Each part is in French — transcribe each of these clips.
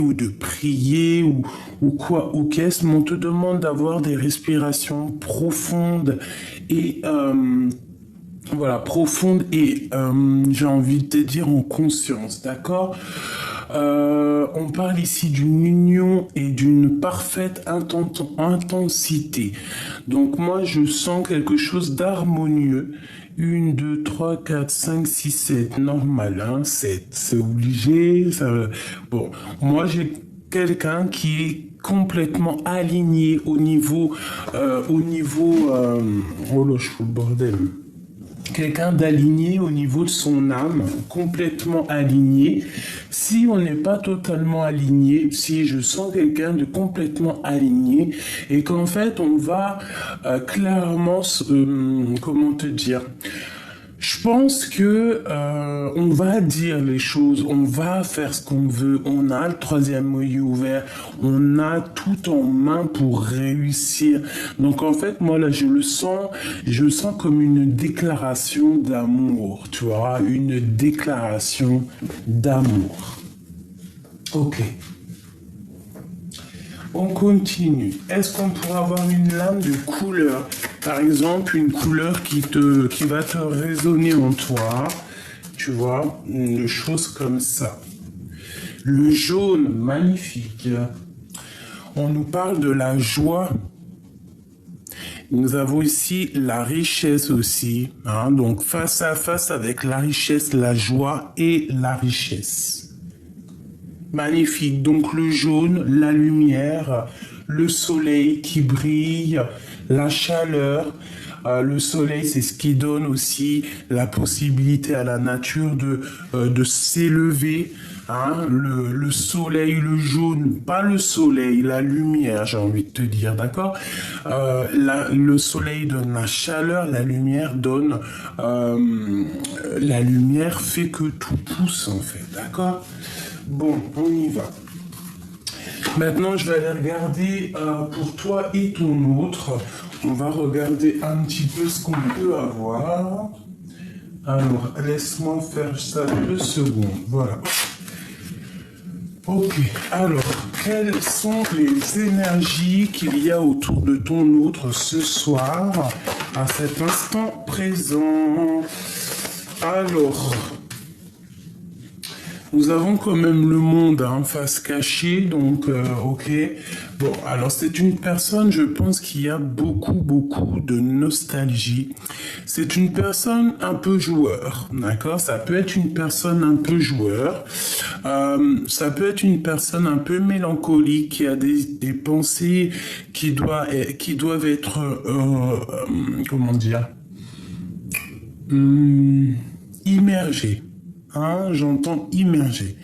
ou de prier ou quoi ou qu'est-ce, mais on te demande d'avoir des respirations profondes et voilà, profondes et j'ai envie de te dire en conscience, d'accord? On parle ici d'une union et d'une parfaite intensité. Donc moi, je sens quelque chose d'harmonieux. 1, 2, 3, 4, 5, 6, 7. Normal, hein, 7. C'est obligé. Ça... Bon, moi, j'ai quelqu'un qui est complètement aligné au niveau... Oh là, je fous le bordel. Quelqu'un d'aligné au niveau de son âme, complètement aligné. Si on n'est pas totalement aligné, si je sens quelqu'un de complètement aligné et qu'en fait on va clairement, comment te dire, je pense que on va dire les choses, on va faire ce qu'on veut, on a le troisième œil ouvert, on a tout en main pour réussir. Donc en fait, moi là, je le sens comme une déclaration d'amour, tu vois, une déclaration d'amour. Ok. On continue. Est-ce qu'on pourrait avoir une lame de couleur? Par exemple, une couleur qui va te résonner en toi. Tu vois, une chose comme ça. Le jaune, magnifique. On nous parle de la joie. Nous avons ici la richesse aussi. Hein, donc, face à face avec la richesse, la joie et la richesse. Magnifique. Donc le jaune, la lumière, le soleil qui brille, la chaleur. Le soleil, c'est ce qui donne aussi la possibilité à la nature de s'élever. Hein, le soleil, le jaune, pas le soleil, la lumière, j'ai envie de te dire, d'accord? Le soleil donne la chaleur, la lumière donne... la lumière fait que tout pousse, en fait, d'accord? Bon, on y va. Maintenant, je vais aller regarder pour toi et ton autre. On va regarder un petit peu ce qu'on peut avoir. Alors, laisse-moi faire ça 2 secondes. Voilà. Ok, alors, quelles sont les énergies qu'il y a autour de ton autre ce soir, à cet instant présent? Alors... Nous avons quand même le monde en face cachée, donc ok. Bon, alors c'est une personne, je pense, qui a beaucoup de nostalgie. C'est une personne un peu joueur, d'accord? Ça peut être une personne un peu joueur. Ça peut être une personne un peu mélancolique, qui a des pensées qui doivent être, comment dire, immergées. Hein, j'entends immergé.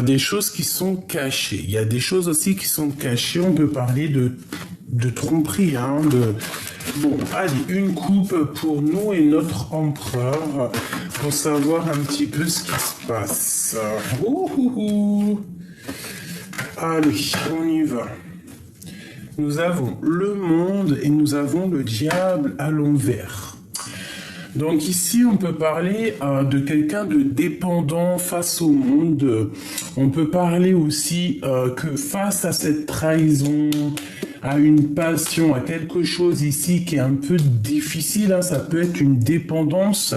Des choses qui sont cachées. Il y a des choses aussi qui sont cachées. On peut parler de tromperie. Hein, Bon, allez, une coupe pour nous et notre empereur pour savoir un petit peu ce qui se passe. Allez, on y va. Nous avons le monde et nous avons le diable à l'envers. Donc ici, on peut parler de quelqu'un de dépendant face au monde. On peut parler aussi que face à cette trahison, à une passion, à quelque chose ici qui est un peu difficile, hein, ça peut être une dépendance,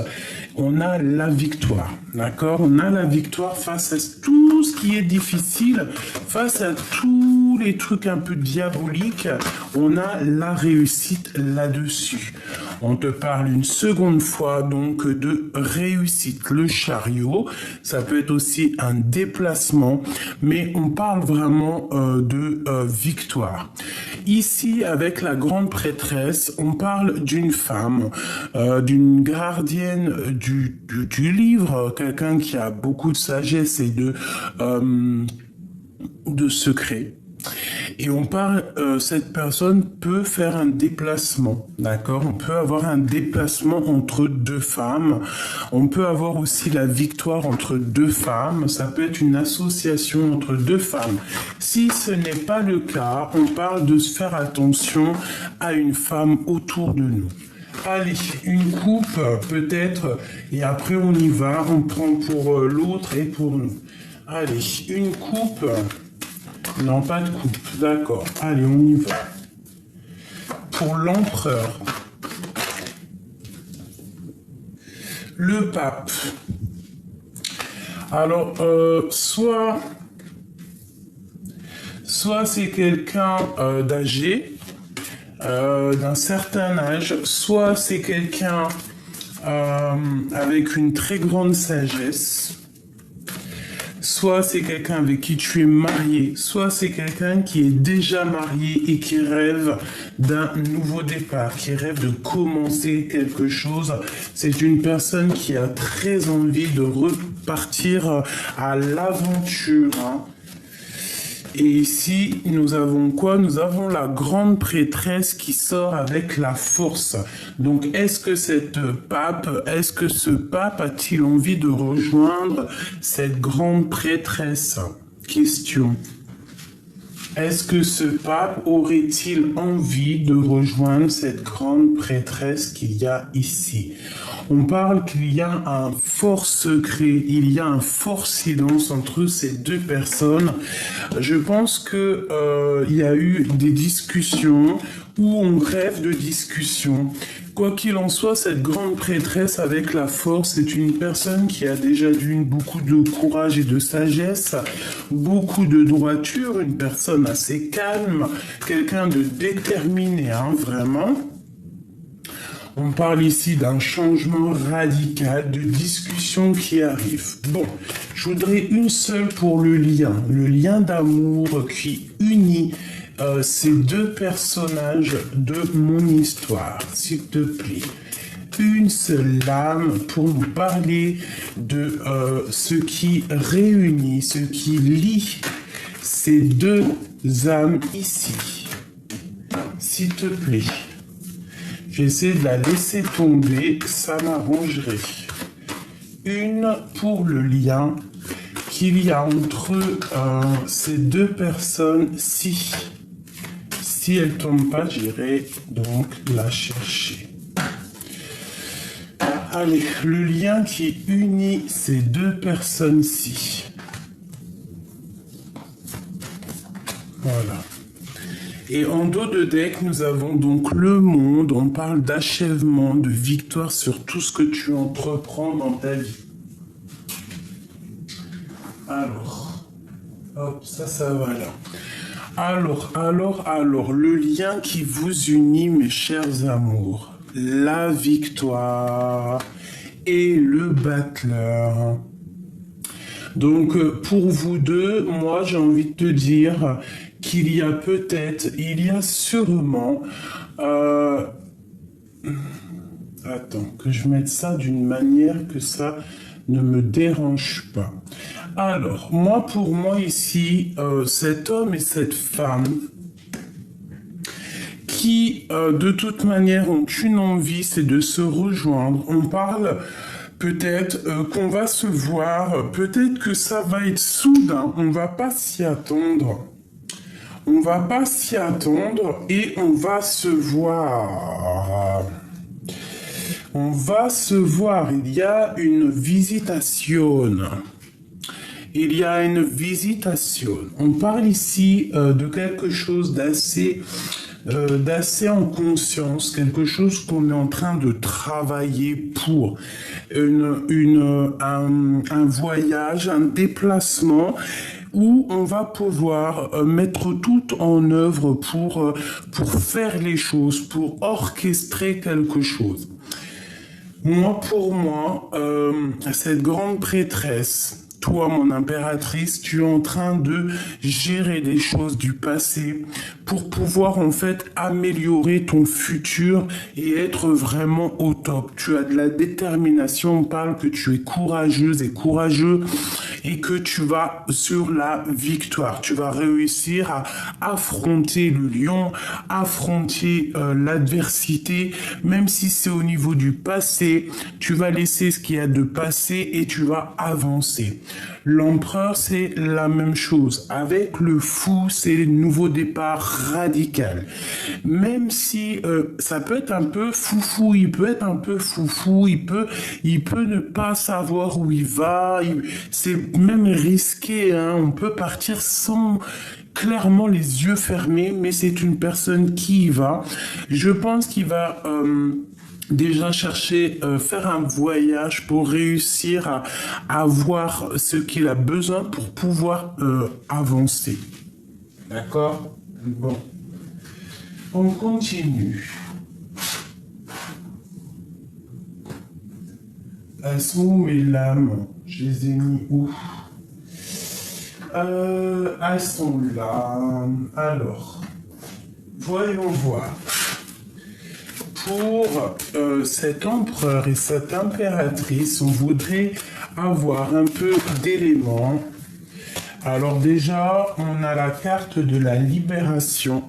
on a la victoire, d'accord? On a la victoire face à tout ce qui est difficile, face à tous les trucs un peu diaboliques, on a la réussite là-dessus. On te parle une seconde fois donc de réussite. Le chariot, ça peut être aussi un déplacement, mais on parle vraiment de victoire. Ici, avec la grande prêtresse, on parle d'une femme, d'une gardienne du livre, quelqu'un qui a beaucoup de sagesse et de secrets. Et on parle, cette personne peut faire un déplacement, d'accord? On peut avoir un déplacement entre deux femmes. On peut avoir aussi la victoire entre deux femmes. Ça peut être une association entre deux femmes. Si ce n'est pas le cas, on parle de se faire attention à une femme autour de nous. Allez, une coupe peut-être, et après on y va, on prend pour l'autre et pour nous. Allez, une coupe Non, pas de coupe. D'accord. Allez, on y va. Pour l'empereur. Le pape. Alors, soit c'est quelqu'un d'âgé, d'un certain âge, soit c'est quelqu'un avec une très grande sagesse, soit c'est quelqu'un avec qui tu es marié, soit c'est quelqu'un qui est déjà marié et qui rêve d'un nouveau départ, qui rêve de commencer quelque chose. C'est une personne qui a très envie de repartir à l'aventure, hein. Et ici, nous avons quoi? Nous avons la grande prêtresse qui sort avec la force. Donc, est-ce que ce pape a-t-il envie de rejoindre cette grande prêtresse? Question. Est-ce que ce pape aurait-il envie de rejoindre cette grande prêtresse qu'il y a ici? On parle qu'il y a un fort secret, il y a un fort silence entre ces deux personnes. Je pense que il y a eu des discussions où on rêve de discussions. Quoi qu'il en soit, cette grande prêtresse avec la force est une personne qui a déjà beaucoup de courage et de sagesse, beaucoup de droiture, une personne assez calme, quelqu'un de déterminé, hein, vraiment. On parle ici d'un changement radical, de discussion qui arrive. Bon, je voudrais une seule pour le lien d'amour qui unit ces deux personnages de mon histoire, s'il te plaît. Une seule lame pour nous parler de ce qui réunit, ce qui lie ces deux âmes ici. S'il te plaît. J'essaie de la laisser tomber, ça m'arrangerait. Une pour le lien qu'il y a entre ces deux personnes-ci. Si elle tombe pas, j'irai donc la chercher. Allez, le lien qui unit ces deux personnes-ci. Voilà. Et en dos de deck, nous avons donc le monde. On parle d'achèvement, de victoire sur tout ce que tu entreprends dans ta vie. Alors, hop, ça va là. Alors, le lien qui vous unit, mes chers amours, la victoire et le battleur. Donc, pour vous deux, moi, j'ai envie de te dire qu'il y a sûrement... Attends, que je mette ça d'une manière que ça ne me dérange pas. Alors, pour moi ici, cet homme et cette femme qui, de toute manière, ont une envie, c'est de se rejoindre. On parle peut-être qu'on va se voir, peut-être que ça va être soudain, on va pas s'y attendre. On va pas s'y attendre et on va se voir. On va se voir. Il y a une visitation. Il y a une visitation. On parle ici de quelque chose d'assez en conscience, quelque chose qu'on est en train de travailler pour un voyage, un déplacement où on va pouvoir mettre tout en œuvre pour faire les choses, pour orchestrer quelque chose. Pour moi, cette grande prêtresse, toi, mon impératrice, tu es en train de gérer des choses du passé pour pouvoir en fait améliorer ton futur et être vraiment au top. Tu as de la détermination, on parle que tu es courageuse et courageux et que tu vas sur la victoire. Tu vas réussir à affronter le lion, affronter l'adversité, même si c'est au niveau du passé, tu vas laisser ce qu'il y a de passé et tu vas avancer. L'empereur, c'est la même chose. Avec le fou, c'est le nouveau départ radical. Même si ça peut être un peu foufou, il peut être un peu foufou, il peut ne pas savoir où il va. C'est même risqué, hein. On peut partir sans clairement les yeux fermés, mais c'est une personne qui y va. Je pense qu'il va déjà chercher, faire un voyage pour réussir à avoir ce qu'il a besoin pour pouvoir avancer. D'accord? Bon. On continue. Elles sont où mes lames? Je les ai mis où? Elles sont là. Alors, voyons voir. Pour cet empereur et cette impératrice, on voudrait avoir un peu d'éléments. Alors déjà, on a la carte de la libération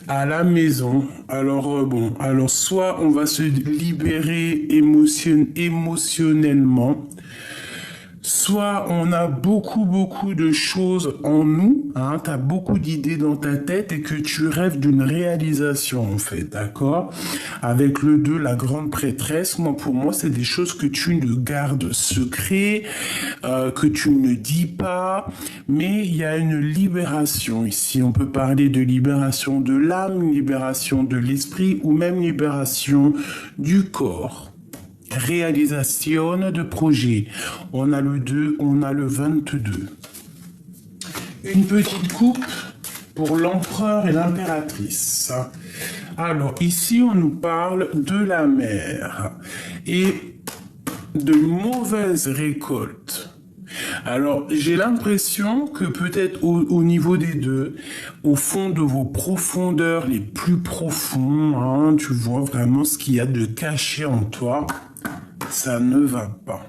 à la maison. Alors bon, alors soit on va se libérer émotionnellement, soit on a beaucoup de choses en nous, hein, tu as beaucoup d'idées dans ta tête et que tu rêves d'une réalisation en fait, d'accord? Avec le 2, la grande prêtresse, pour moi c'est des choses que tu ne gardes secret, que tu ne dis pas, mais il y a une libération ici. On peut parler de libération de l'âme, libération de l'esprit ou même libération du corps. Réalisation de projet. On a le 2, on a le 22. Une petite coupe pour l'empereur et l'impératrice. Alors, ici, on nous parle de la mer et de mauvaises récoltes. Alors, j'ai l'impression que peut-être au niveau des deux, au fond de vos profondeurs les plus profonds, hein, tu vois vraiment ce qu'il y a de caché en toi. Ça ne va pas.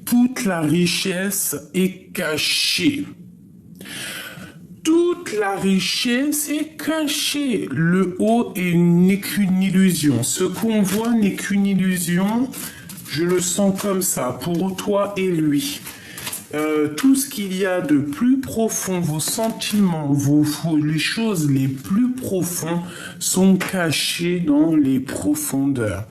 Toute la richesse est cachée. Toute la richesse est cachée. Le haut n'est qu'une illusion. Ce qu'on voit n'est qu'une illusion. Je le sens comme ça, pour toi et lui. Tout ce qu'il y a de plus profond, vos sentiments, les choses les plus profondes sont cachées dans les profondeurs.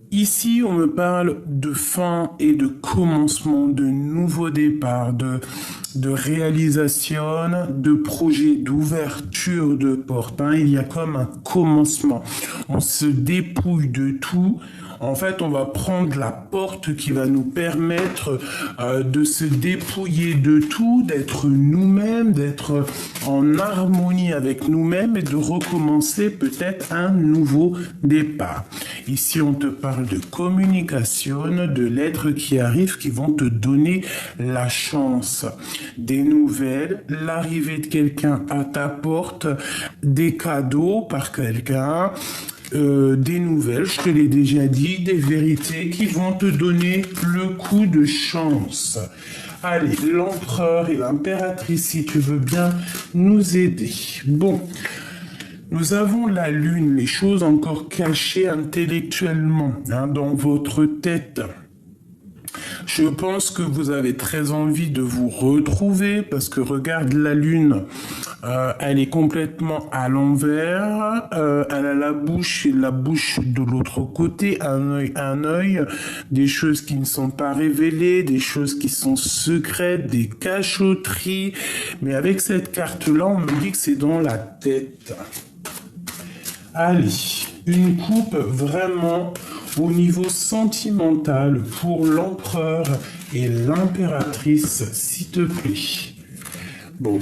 Ici, on me parle de fin et de commencement, de nouveau départ, de réalisation, de projet, d'ouverture de porte. Hein. Il y a comme un commencement. On se dépouille de tout. En fait, on va prendre la porte qui va nous permettre de se dépouiller de tout, d'être nous-mêmes, d'être en harmonie avec nous-mêmes et de recommencer peut-être un nouveau départ. Ici, on te parle de communication, de lettres qui arrivent, qui vont te donner la chance, des nouvelles, l'arrivée de quelqu'un à ta porte, des cadeaux par quelqu'un, des nouvelles, je te l'ai déjà dit, des vérités qui vont te donner le coup de chance. Allez, l'empereur et l'impératrice, si tu veux bien nous aider. Bon, nous avons la lune, les choses encore cachées intellectuellement, hein, dans votre tête. Je pense que vous avez très envie de vous retrouver parce que regarde la lune, elle est complètement à l'envers, elle a la bouche de l'autre côté, un œil, des choses qui ne sont pas révélées, des choses qui sont secrètes, des cachotteries. Mais avec cette carte-là, on me dit que c'est dans la tête. Allez, une coupe vraiment au niveau sentimental pour l'empereur et l'impératrice, s'il te plaît. Bon,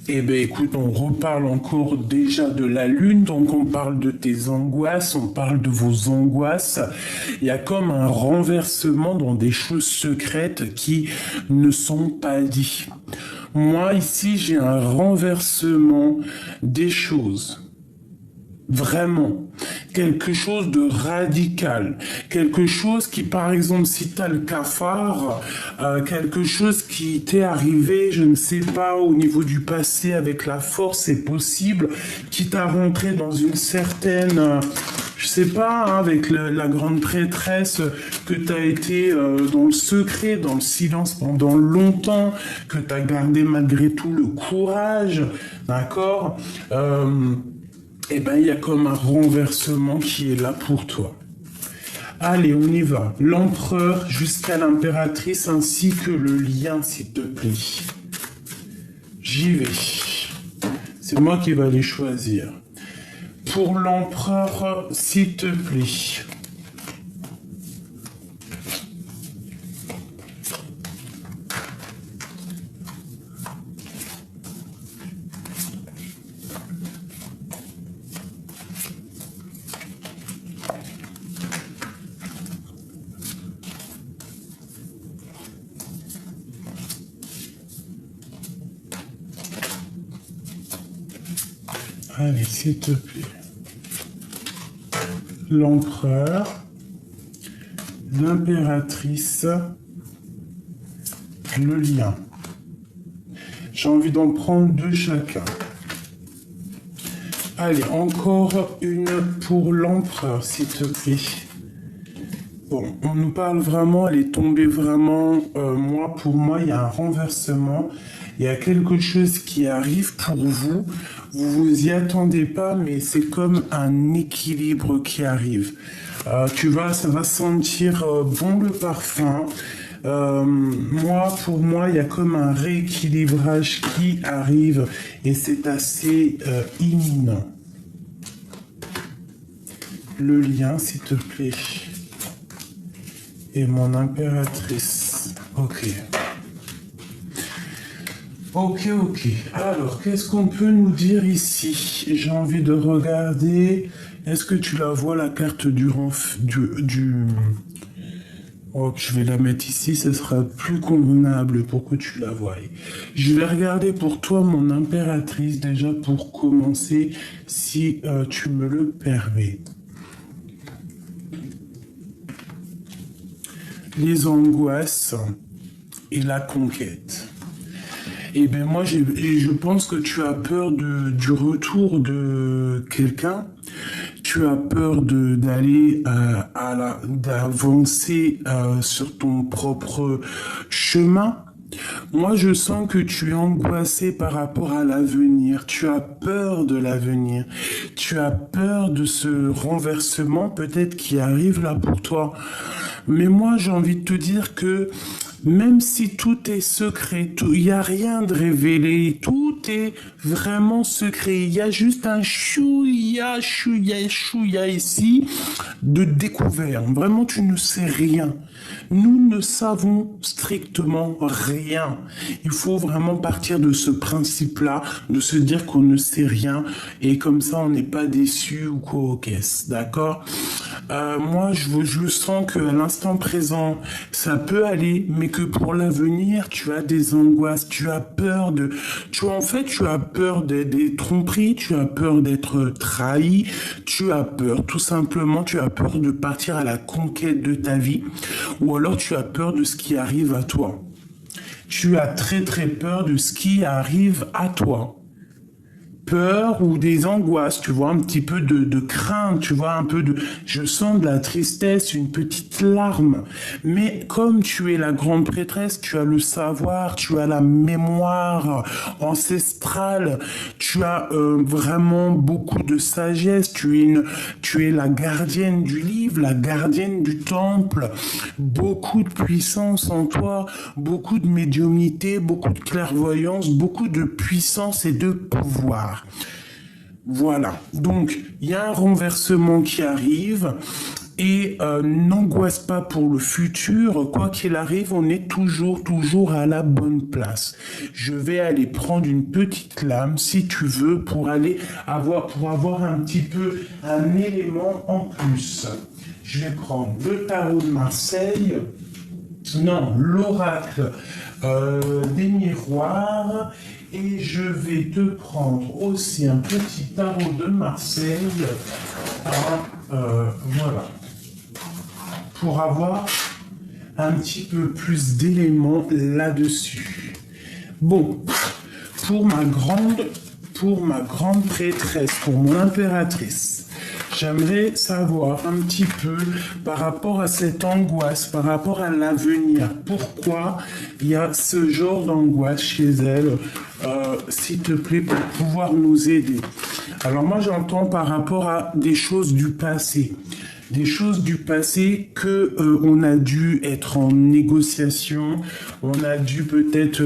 eh bien écoute, on reparle encore déjà de la lune, donc on parle de tes angoisses, on parle de vos angoisses. Il y a comme un renversement dans des choses secrètes qui ne sont pas dites. Moi, ici, j'ai un renversement des choses. Vraiment, quelque chose de radical, quelque chose qui, par exemple, si tu as le cafard, quelque chose qui t'est arrivé, je ne sais pas, au niveau du passé avec la force, c'est possible, qui t'a rentré dans une certaine, je sais pas, hein, avec la grande prêtresse, que tu as été dans le secret, dans le silence pendant longtemps, que tu as gardé malgré tout le courage, d'accord eh bien, il y a comme un renversement qui est là pour toi. Allez, on y va. L'empereur jusqu'à l'impératrice ainsi que le lien, s'il te plaît. j'y vais. C'est moi qui vais les choisir. Pour l'empereur, s'il te plaît. Allez, s'il te plaît. L'empereur, l'impératrice, le lion. J'ai envie d'en prendre 2 chacun. Allez, encore une pour l'empereur, s'il te plaît. Bon, on nous parle vraiment, elle est tombée vraiment, pour moi, il y a un renversement, il y a quelque chose qui arrive pour vous, vous vous y attendez pas, mais c'est comme un équilibre qui arrive. Ça va sentir bon le parfum. Pour moi, il y a comme un rééquilibrage qui arrive et c'est assez imminent. Le lien, s'il te plaît. Et mon impératrice. Ok. Ok. Alors, qu'est-ce qu'on peut nous dire ici? J'ai envie de regarder. Est-ce que tu la vois, la carte du... Oh, je vais la mettre ici, ce sera plus convenable pour que tu la voies. Je vais regarder pour toi, mon impératrice, déjà pour commencer, si tu me le permets. Les angoisses et la conquête. Eh bien, moi, je pense que tu as peur du retour de quelqu'un. Tu as peur d'aller d'avancer sur ton propre chemin. Moi, je sens que tu es angoissé par rapport à l'avenir. Tu as peur de l'avenir. Tu as peur de ce renversement peut-être qui arrive là pour toi. Mais moi, j'ai envie de te dire que même si tout est secret, il n'y a rien de révélé, tout est vraiment secret. Il y a juste un chouïa ici de découvert. Vraiment, tu ne sais rien. Nous ne savons strictement rien. Il faut vraiment partir de ce principe-là, de se dire qu'on ne sait rien et comme ça, on n'est pas déçu ou quoi aux caisses, d'accord? Moi, je sens qu'à l'instant présent, ça peut aller, mais que pour l'avenir, tu as des angoisses, tu as peur tu as peur des tromperies, tu as peur d'être trahi, tu as peur, tout simplement, tu as peur de partir à la conquête de ta vie, ou alors tu as peur de ce qui arrive à toi. Tu as très très peur de ce qui arrive à toi. Peur ou des angoisses, tu vois, un petit peu de crainte, tu vois, je sens de la tristesse, une petite larme. Mais comme tu es la grande prêtresse, tu as le savoir, tu as la mémoire ancestrale, tu as vraiment beaucoup de sagesse, tu es la gardienne du livre, la gardienne du temple, beaucoup de puissance en toi, beaucoup de médiumnité, beaucoup de clairvoyance, beaucoup de puissance et de pouvoir. Voilà, donc il y a un renversement qui arrive et n'angoisse pas pour le futur, quoi qu'il arrive, on est toujours à la bonne place. Je vais aller prendre une petite lame, si tu veux, pour avoir un petit peu un élément en plus. Je vais prendre le tarot de Marseille, l'oracle des miroirs, et je vais te prendre aussi un petit tarot de Marseille, voilà, pour avoir un petit peu plus d'éléments là-dessus. Bon, pour ma grande prêtresse, pour mon impératrice, j'aimerais savoir un petit peu par rapport à cette angoisse, par rapport à l'avenir. Pourquoi il y a ce genre d'angoisse chez elle, s'il te plaît, pour pouvoir nous aider. Alors moi, j'entends par rapport à des choses du passé. des choses du passé que on a dû être en négociation, on a dû peut-être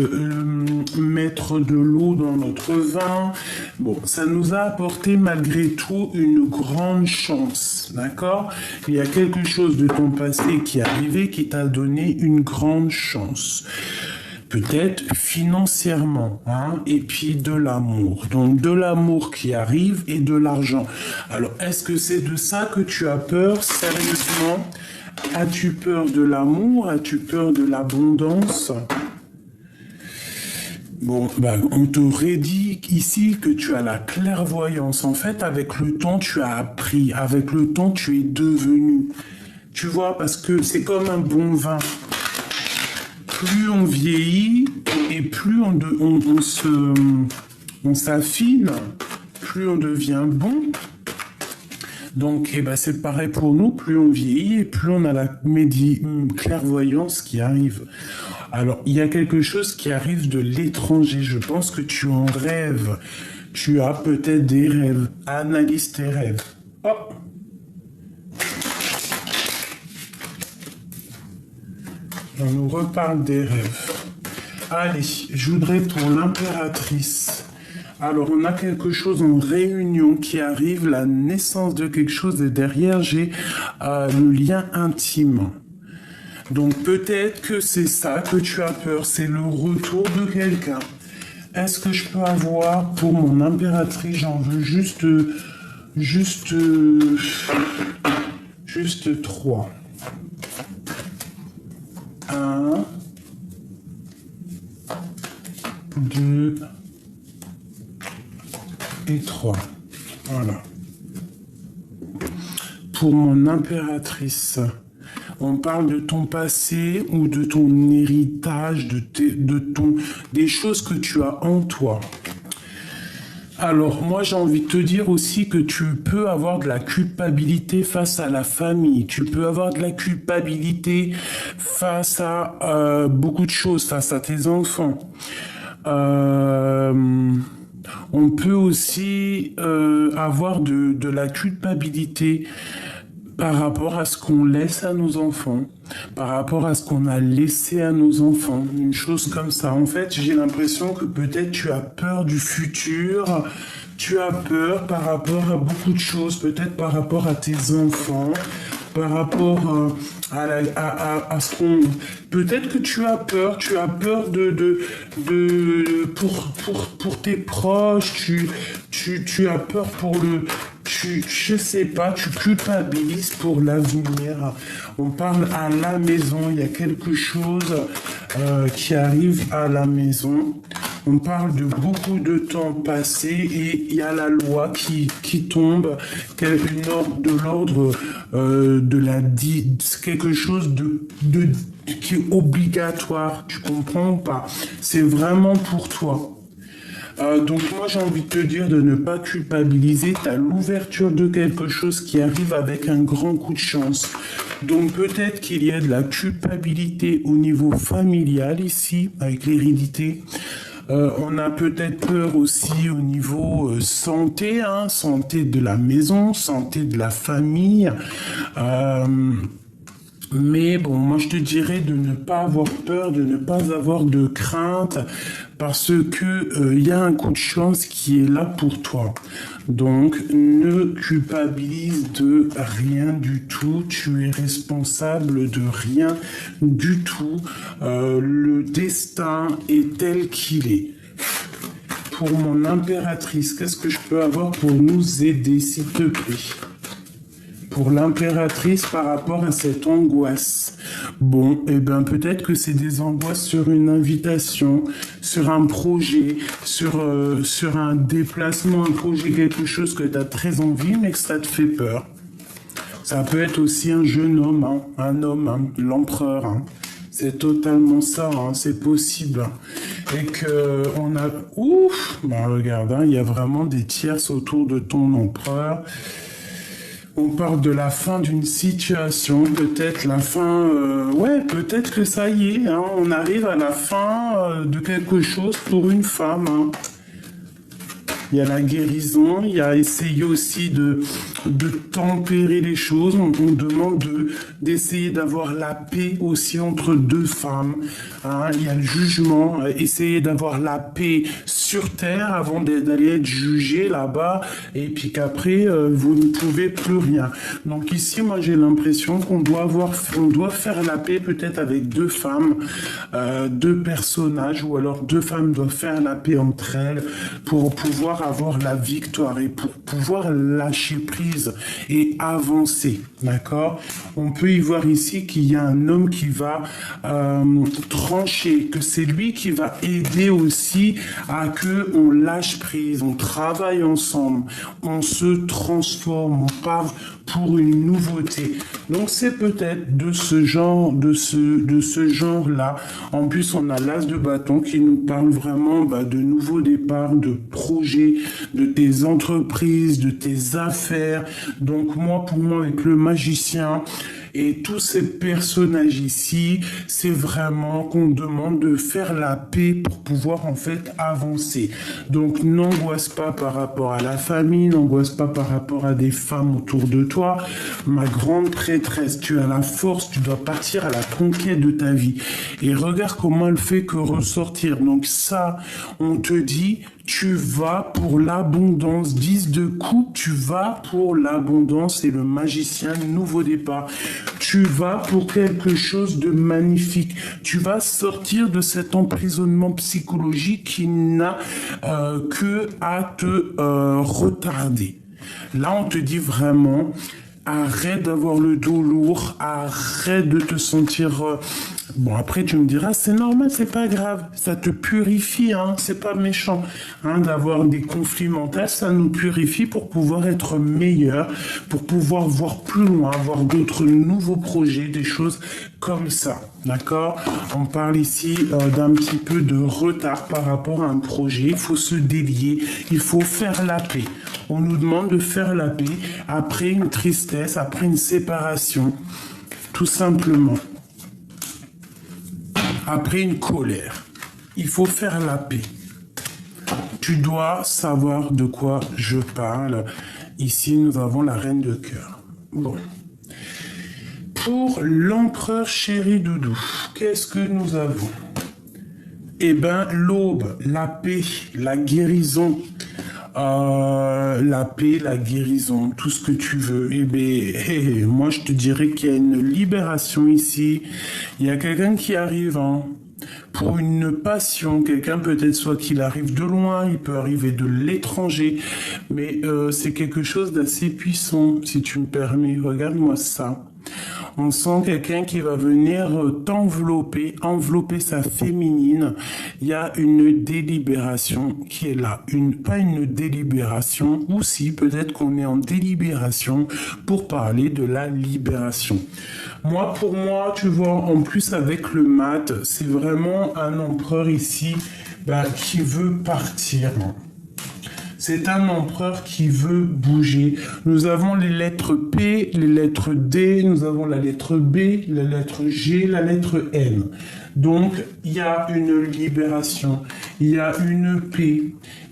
mettre de l'eau dans notre vin. Bon, ça nous a apporté malgré tout une grande chance, d'accord? Il y a quelque chose de ton passé qui est arrivé qui t'a donné une grande chance. Peut-être financièrement, hein, et puis de l'amour. Donc de l'amour qui arrive et de l'argent. Alors, est-ce que c'est de ça que tu as peur, sérieusement? As-tu peur de l'amour? As-tu peur de l'abondance? Bon, bah, on t'aurait dit ici que tu as la clairvoyance. En fait, avec le temps, tu as appris. Avec le temps, tu es devenu. Tu vois, parce que c'est comme un bon vin. Plus on vieillit et plus on s'affine, plus on devient bon. Donc, eh ben, c'est pareil pour nous, plus on vieillit et plus on a la clairvoyance qui arrive. Alors, il y a quelque chose qui arrive de l'étranger. Je pense que tu en rêves. Tu as peut-être des rêves. Analyse tes rêves. Oh! On nous reparle des rêves. Allez, je voudrais pour l'impératrice. Alors, on a quelque chose en réunion qui arrive, la naissance de quelque chose, et derrière, j'ai le lien intime. Donc, peut-être que c'est ça que tu as peur, c'est le retour de quelqu'un. Est-ce que je peux avoir, pour mon impératrice, j'en veux juste 3. 1, 2 et 3. Voilà. Pour mon impératrice, on parle de ton passé ou de ton héritage, des choses que tu as en toi. Alors, moi, j'ai envie de te dire aussi que tu peux avoir de la culpabilité face à la famille. Tu peux avoir de la culpabilité face à beaucoup de choses, face à tes enfants. On peut aussi avoir de la culpabilité par rapport à ce qu'on laisse à nos enfants, par rapport à ce qu'on a laissé à nos enfants, une chose comme ça. En fait, j'ai l'impression que peut-être tu as peur du futur, tu as peur par rapport à beaucoup de choses, peut-être par rapport à tes enfants, par rapport à ce qu'on... Peut-être que tu as peur pour tes proches, tu as peur pour je sais pas, tu culpabilises pour l'avenir. On parle à la maison, il y a quelque chose qui arrive à la maison. On parle de beaucoup de temps passé et il y a la loi qui tombe, de l'ordre quelque chose qui est obligatoire. Tu comprends ou pas? C'est vraiment pour toi. Donc moi j'ai envie de te dire de ne pas culpabiliser, tu as l'ouverture de quelque chose qui arrive avec un grand coup de chance. Donc peut-être qu'il y a de la culpabilité au niveau familial ici, avec l'hérédité. On a peut-être peur aussi au niveau santé, hein, santé de la maison, santé de la famille. Mais bon, moi je te dirais de ne pas avoir peur, de ne pas avoir de crainte, parce que y a un coup de chance qui est là pour toi. Donc ne culpabilise de rien du tout, tu es responsable de rien du tout. Le destin est tel qu'il est. Pour mon impératrice, qu'est-ce que je peux avoir pour nous aider, s'il te plaît? Pour l'impératrice par rapport à cette angoisse. Bon, eh ben peut-être que c'est des angoisses sur une invitation, sur un projet, sur un déplacement, un projet, quelque chose que tu as très envie, mais que ça te fait peur. Ça peut être aussi un jeune homme, hein, un homme, hein, l'empereur. Hein. C'est totalement ça, hein, c'est possible. Et que on a... Ouf, ben regarde, hein, il y a vraiment des tierces autour de ton empereur. On parle de la fin d'une situation, peut-être la fin... ouais, peut-être que ça y est, hein, on arrive à la fin de quelque chose pour une femme. Hein. il y a la guérison, il y a essayer aussi de tempérer les choses. On demande d'essayer d'avoir la paix aussi entre deux femmes. Hein. Il y a le jugement, essayer d'avoir la paix sur terre avant d'aller être jugé là-bas, et puis qu'après, vous ne pouvez plus rien. Donc ici, moi, j'ai l'impression qu'on doit faire la paix peut-être avec deux femmes, deux personnages, ou alors deux femmes doivent faire la paix entre elles pour pouvoir avoir la victoire et pour pouvoir lâcher prise et avancer, d'accord? On peut y voir ici qu'il y a un homme qui va trancher, que c'est lui qui va aider aussi à que on lâche prise, on travaille ensemble, on se transforme, on part pour une nouveauté. Donc c'est peut-être de ce genre, de ce genre-là. En plus, on a l'as de bâton qui nous parle vraiment de nouveaux départs, de projets, de tes entreprises, de tes affaires. Donc moi, pour moi, avec le magicien et tous ces personnages ici, c'est vraiment qu'on demande de faire la paix pour pouvoir en fait avancer. Donc n'angoisse pas par rapport à la famille, n'angoisse pas par rapport à des femmes autour de toi. Ma grande prêtresse, tu as la force, tu dois partir à la conquête de ta vie. Et regarde comment elle fait que ressortir. Donc ça, on te dit, tu vas pour l'abondance. 10 de coupe, tu vas pour l'abondance et le magicien, nouveau départ. Tu vas pour quelque chose de magnifique. Tu vas sortir de cet emprisonnement psychologique qui n'a que à te retarder. Là, on te dit vraiment, arrête d'avoir le dos lourd, arrête de te sentir... Bon, après, tu me diras, c'est normal, c'est pas grave, ça te purifie, hein, c'est pas méchant, hein, d'avoir des conflits mentaux, ça nous purifie pour pouvoir être meilleur, pour pouvoir voir plus loin, avoir d'autres nouveaux projets, des choses comme ça, d'accord? On parle ici d'un petit peu de retard par rapport à un projet, il faut se délier, il faut faire la paix. On nous demande de faire la paix après une tristesse, après une séparation, tout simplement. Après une colère, il faut faire la paix. Tu dois savoir de quoi je parle. Ici, nous avons la reine de cœur. Bon. Pour l'empereur chéri doudou, qu'est-ce que nous avons? Eh bien, l'aube, la paix, la guérison. La paix, la guérison, tout ce que tu veux. Eh bien, moi je te dirais qu'il y a une libération ici. Il y a quelqu'un qui arrive pour une passion. Quelqu'un peut-être soit qu'il arrive de loin, il peut arriver de l'étranger. Mais c'est quelque chose d'assez puissant, si tu me permets. Regarde-moi ça. On sent quelqu'un qui va venir t'envelopper, envelopper sa féminine. Il y a une délibération qui est là. Pas une délibération, ou si peut-être qu'on est en délibération pour parler de la libération. Moi, pour moi, tu vois, en plus avec le mat, c'est vraiment un empereur ici qui veut partir. C'est un empereur qui veut bouger. Nous avons les lettres P, les lettres D, nous avons la lettre B, la lettre G, la lettre N. Donc, il y a une libération, il y a une paix,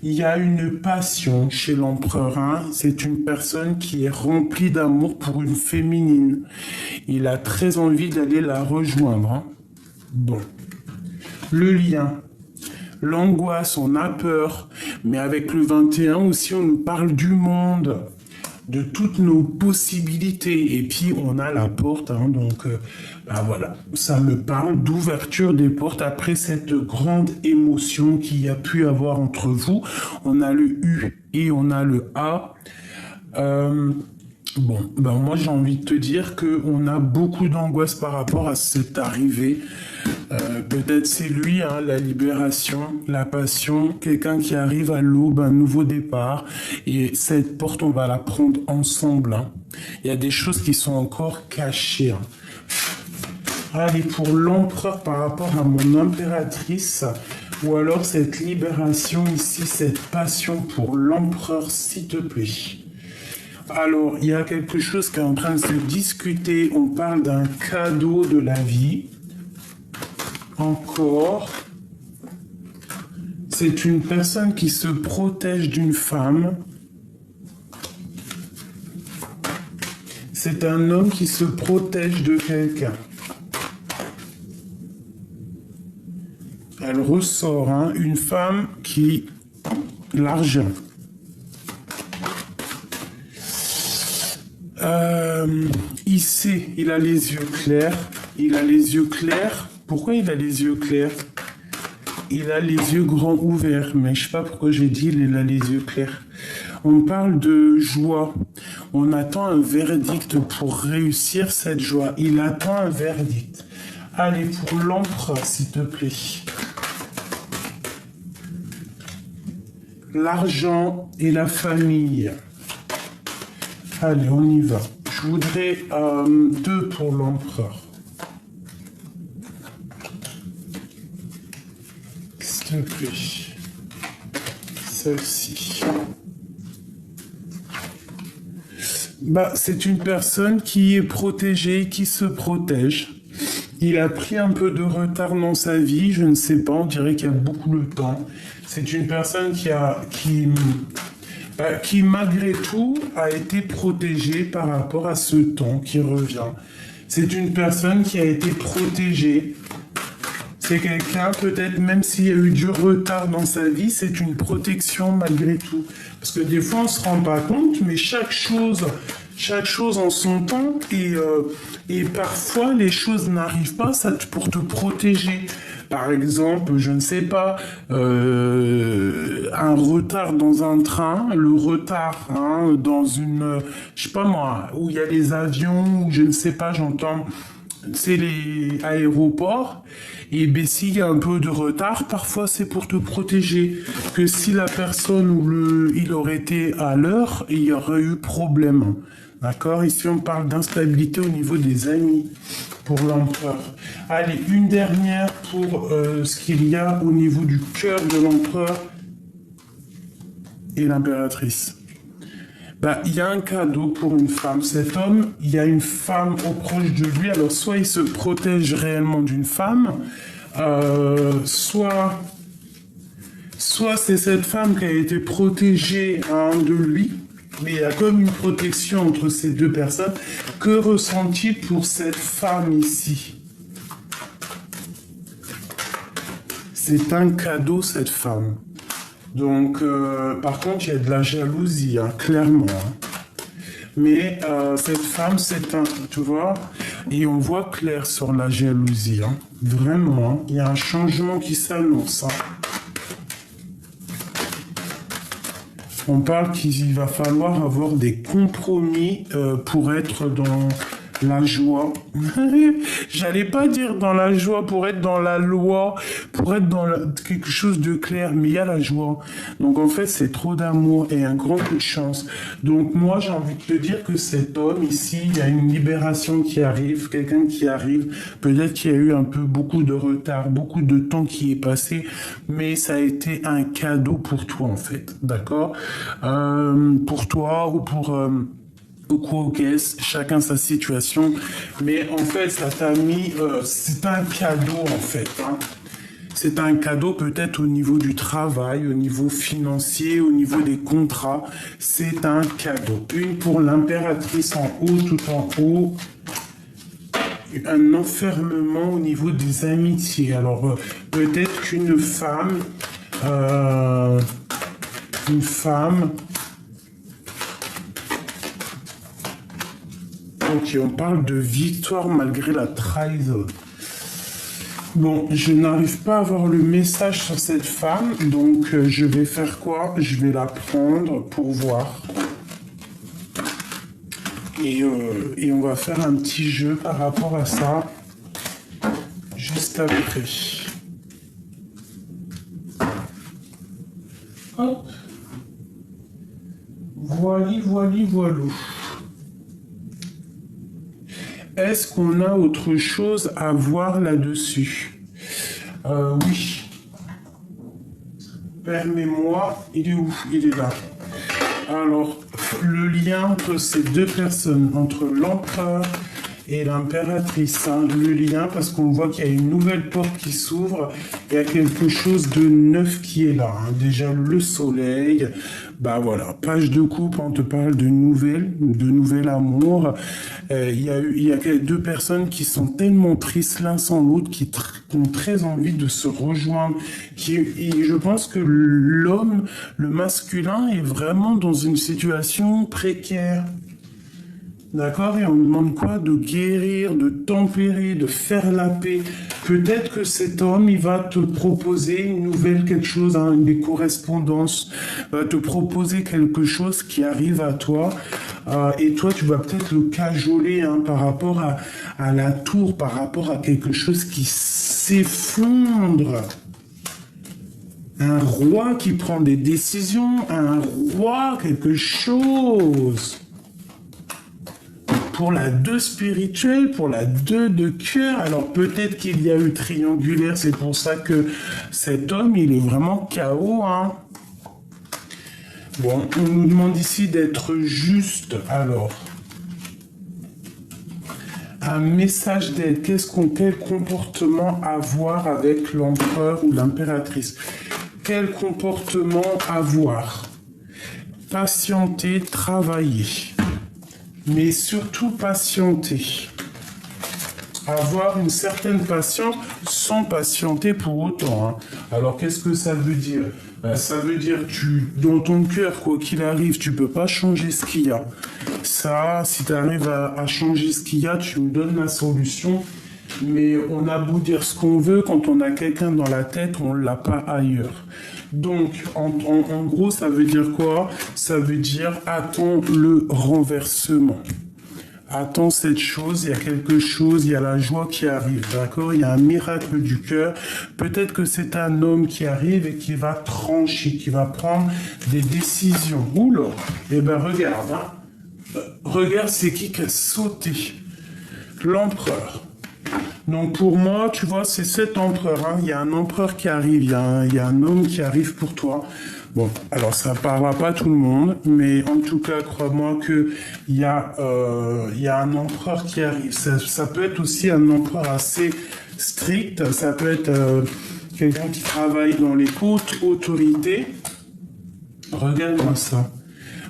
il y a une passion chez l'empereur. Hein. C'est une personne qui est remplie d'amour pour une féminine. Il a très envie d'aller la rejoindre. Hein. Bon. Le lien. L'angoisse, on a peur, mais avec le 21 aussi, on nous parle du monde, de toutes nos possibilités, et puis on a la porte, hein, donc voilà, ça me parle d'ouverture des portes après cette grande émotion qu'il y a pu avoir entre vous. On a le U et on a le A. Moi j'ai envie de te dire qu'on a beaucoup d'angoisse par rapport à cette arrivée. Peut-être c'est lui, hein, la libération, la passion, quelqu'un qui arrive à l'aube, un nouveau départ. Et cette porte, on va la prendre ensemble. Hein. Il y a des choses qui sont encore cachées. Hein. Allez, pour l'empereur par rapport à mon impératrice, ou alors cette libération ici, cette passion pour l'empereur, s'il te plaît. Alors, il y a quelque chose qui est en train de se discuter. On parle d'un cadeau de la vie. Encore. c'est une personne qui se protège d'une femme. C'est un homme qui se protège de quelqu'un. Elle ressort, hein, une femme qui... L'argent. Il sait, il a les yeux clairs. Il a les yeux clairs. Pourquoi il a les yeux clairs? Il a les yeux grands ouverts. Mais je sais pas pourquoi j'ai dit il a les yeux clairs. On parle de joie. On attend un verdict pour réussir cette joie. Il attend un verdict. Allez, pour l'empereur, s'il te plaît. L'argent et la famille. Allez, on y va. Je voudrais 2 pour l'empereur. S'il te plaît. Celle-ci. Bah, c'est une personne qui est protégée, qui se protège. Il a pris un peu de retard dans sa vie, je ne sais pas, on dirait qu'il y a beaucoup de temps. C'est une personne qui malgré tout a été protégée par rapport à ce temps qui revient. C'est une personne qui a été protégée. C'est quelqu'un, peut-être même s'il y a eu du retard dans sa vie, c'est une protection malgré tout. Parce que des fois on ne se rend pas compte, mais chaque chose en son temps, et parfois les choses n'arrivent pas pour te protéger. Par exemple, je ne sais pas, un retard dans un train, le retard dans une, je sais pas moi, où il y a les avions, ou je ne sais pas, j'entends, c'est les aéroports, et ben s'il y a un peu de retard, parfois c'est pour te protéger, que si la personne ou il aurait été à l'heure, il y aurait eu problème. D'accord? Ici, on parle d'instabilité au niveau des amis pour l'empereur. Allez, une dernière pour ce qu'il y a au niveau du cœur de l'empereur et l'impératrice. Bah, il y a un cadeau pour une femme. Cet homme, il y a une femme au proche de lui. Alors, soit il se protège réellement d'une femme, soit c'est cette femme qui a été protégée de lui. Mais il y a comme une protection entre ces deux personnes. Que ressent-il pour cette femme ici? C'est un cadeau, cette femme. Donc, par contre, il y a de la jalousie, clairement. Mais cette femme, c'est un... Tu vois? Et on voit clair sur la jalousie. Vraiment, il y a un changement qui s'annonce. On parle qu'il va falloir avoir des compromis pour être dans la joie. J'allais pas dire dans la joie, pour être dans la loi, pour être dans quelque chose de clair, mais il y a la joie. Donc en fait, c'est trop d'amour et un grand coup de chance. Donc moi, j'ai envie de te dire que cet homme ici, il y a une libération qui arrive, quelqu'un qui arrive. Peut-être qu'il y a eu un peu beaucoup de retard, beaucoup de temps qui est passé, mais ça a été un cadeau pour toi en fait, d'accord? Pour toi ou pour... chacun sa situation, mais en fait ça t'a mis, c'est un cadeau en fait, c'est un cadeau peut-être au niveau du travail, au niveau financier, au niveau des contrats, c'est un cadeau. Une pour l'impératrice en haut, tout en haut, un enfermement au niveau des amitiés. Alors peut-être qu'une femme, ok, on parle de victoire malgré la trahison. Bon, je n'arrive pas à avoir le message sur cette femme, donc je vais faire quoi? Je vais la prendre pour voir. Et on va faire un petit jeu par rapport à ça, juste après. Hop. Voili, voilou. Est-ce qu'on a autre chose à voir là-dessus? Oui. Permets-moi, il est où? Il est là. Alors, le lien entre ces deux personnes, entre l'empereur et l'impératrice, hein, le lien, parce qu'on voit qu'il y a une nouvelle porte qui s'ouvre, il y a quelque chose de neuf qui est là, hein. Déjà le soleil, bah voilà, page de coupe, on te parle de nouvel amour. Il y a deux personnes qui sont tellement tristes l'un sans l'autre, qui ont très envie de se rejoindre, et je pense que l'homme, le masculin, est vraiment dans une situation précaire. D'accord? Et on demande quoi? De guérir, de tempérer, de faire la paix. Peut-être que cet homme, il va te proposer une nouvelle quelque chose, hein, des correspondances, va te proposer quelque chose qui arrive à toi. Et toi, tu vas peut-être le cajoler, hein, par rapport à la tour, par rapport à quelque chose qui s'effondre. Un roi qui prend des décisions, un roi, quelque chose. Pour la 2 spirituelle, pour la 2 de cœur, alors peut-être qu'il y a eu triangulaire, c'est pour ça que cet homme, il est vraiment KO, hein. Bon, on nous demande ici d'être juste, alors. Un message d'aide, quel comportement avoir avec l'empereur ou l'impératrice? Quel comportement avoir? Patienter, travailler. Mais surtout patienter. Avoir une certaine patience sans patienter pour autant, hein. Alors qu'est-ce que ça veut dire? Ça veut dire que dans ton cœur, quoi qu'il arrive, tu peux pas changer ce qu'il y a. Ça, si tu arrives à changer ce qu'il y a, tu me donnes la solution. Mais on a beau dire ce qu'on veut, quand on a quelqu'un dans la tête, on l'a pas ailleurs. Donc, en gros, ça veut dire quoi? Ça veut dire attends le renversement. Attends cette chose, il y a quelque chose, il y a la joie qui arrive, d'accord? Il y a un miracle du cœur. Peut-être que c'est un homme qui arrive et qui va trancher, qui va prendre des décisions. Oula! Eh ben regarde, hein. Regarde, c'est qui a sauté? L'empereur. Donc pour moi, tu vois, c'est cet empereur, hein. Il y a un empereur qui arrive, il y a un homme qui arrive pour toi. Bon, alors ça ne parlera pas tout le monde, mais en tout cas, crois-moi que il y a un empereur qui arrive. Ça peut être aussi un empereur assez strict, ça peut être quelqu'un qui travaille dans les hautes autorités. Regarde-moi ça.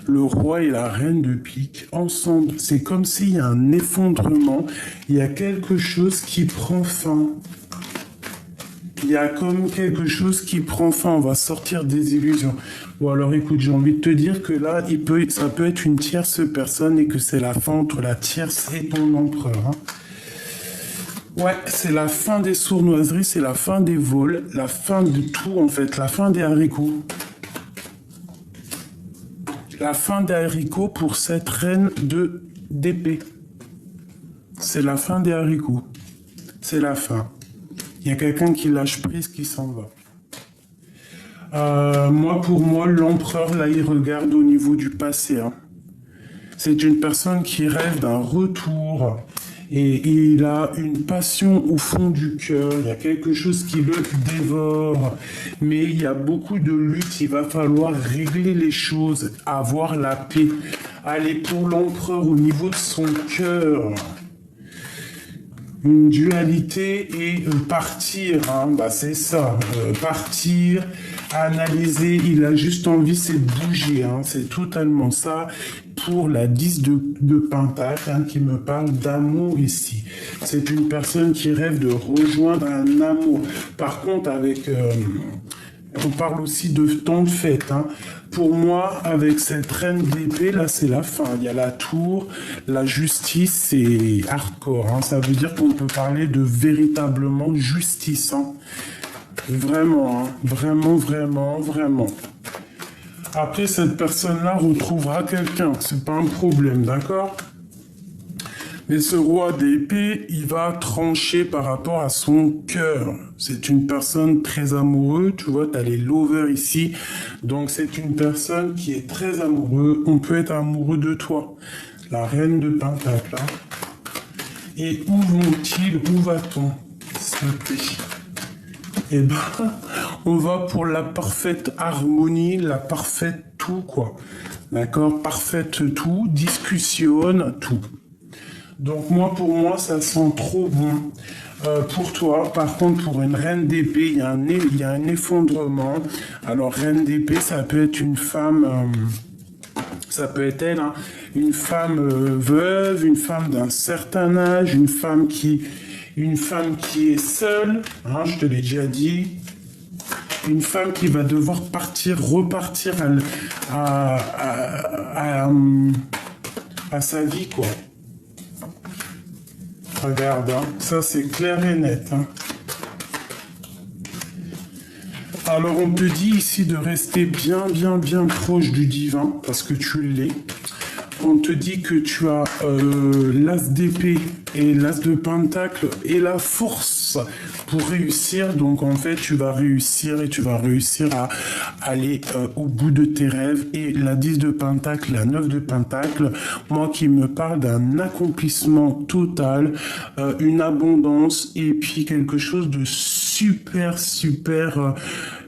Le roi et la reine de pique ensemble, c'est comme s'il y a un effondrement, il y a quelque chose qui prend fin. Il y a comme quelque chose qui prend fin, on va sortir des illusions. Bon alors écoute, j'ai envie de te dire que là, ça peut être une tierce personne et que c'est la fin entre la tierce et ton empereur, hein. Ouais, c'est la fin des sournoiseries, c'est la fin des vols, la fin de tout en fait, la fin des haricots. La fin des haricots pour cette reine d'épée. C'est la fin des haricots. C'est la fin. Il y a quelqu'un qui lâche prise, qui s'en va. Pour moi, l'empereur, là, il regarde au niveau du passé, hein. C'est une personne qui rêve d'un retour. Et il a une passion au fond du cœur, il y a quelque chose qui le dévore, mais il y a beaucoup de luttes, il va falloir régler les choses, avoir la paix, aller pour l'empereur au niveau de son cœur. Une dualité et partir, hein, bah c'est ça, partir, analyser, il a juste envie, c'est de bouger, hein, c'est totalement ça. Pour la 10 de Pentacle, hein, qui me parle d'amour ici. C'est une personne qui rêve de rejoindre un amour. Par contre, on parle aussi de temps de fête, hein. Pour moi, avec cette reine d'épée, là, c'est la fin. Il y a la tour, la justice, c'est hardcore, hein. Ça veut dire qu'on peut parler de véritablement justice, hein. Vraiment, hein. Vraiment, vraiment, vraiment. Après, cette personne-là retrouvera quelqu'un. C'est pas un problème, d'accord? Mais ce roi d'épée, il va trancher par rapport à son cœur. C'est une personne très amoureuse. Tu vois, tu as les lovers ici. Donc, c'est une personne qui est très amoureuse. On peut être amoureux de toi. La reine de Pentacle. Hein. Et où vont-ils? Où va-t-on? Eh ben, on va pour la parfaite harmonie, la parfaite tout, quoi. D'accord? Parfaite tout, discussionne tout. Donc moi, pour moi, ça sent trop bon. Pour toi, par contre, pour une reine d'épée, il y a un effondrement. Alors, reine d'épée, ça peut être une femme, ça peut être elle, hein, une femme veuve, une femme d'un certain âge, une femme qui est seule, hein, je te l'ai déjà dit. Une femme qui va devoir repartir à sa vie, quoi. Regarde, hein, ça c'est clair et net. Hein. Alors on te dit ici de rester bien proche du divin, parce que tu l'es. On te dit que tu as l'as d'épée et l'as de pentacle et la force pour réussir. Donc en fait, tu vas réussir à aller au bout de tes rêves. Et la 10 de pentacle, la 9 de pentacle, moi qui me parle d'un accomplissement total, une abondance et puis quelque chose de super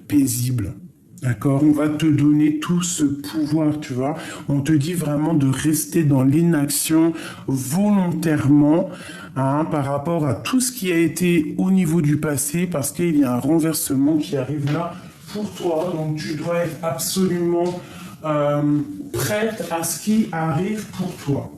paisible. D'accord, on va te donner tout ce pouvoir, tu vois. On te dit vraiment de rester dans l'inaction volontairement, hein, par rapport à tout ce qui a été au niveau du passé, parce qu'il y a un renversement qui arrive là pour toi. Donc tu dois être absolument prête à ce qui arrive pour toi.